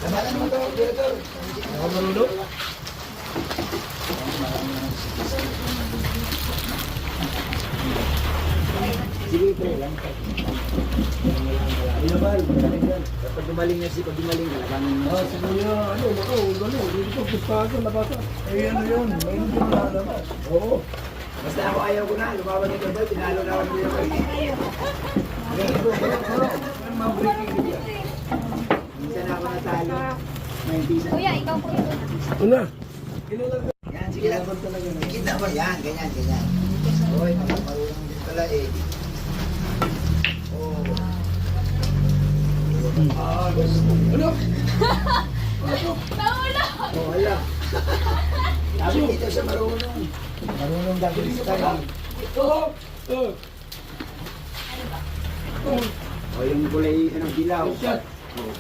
Samalan mo to, Director. Ako marunong. Sige, pre, lang. Ilaban, kapag dumaling na si pag dumaling, kalabanin mo. Ah, sige niya, ano, ako, gano'n. Hindi ko pustahan ko, nabasa. Eh, ano yun? May hindi ko nalaman. Oo. Basta ako ayaw ko na, lumaban ito ba, tinalo na ako nila ko. Minsan ako natalo. 90 Kuya, ikaw po yun. Una. Yan, sige lang. Kita mo yan, ganyan, ganyan. Hoy, marunong din pala eh. Oh. Ah, ano? Naula! Oh, hala. Sabi dito siya marunong. Marunong dapat sa kanya. Oo. Oo. O yung kulay, anong dilaw. Shot. Oh,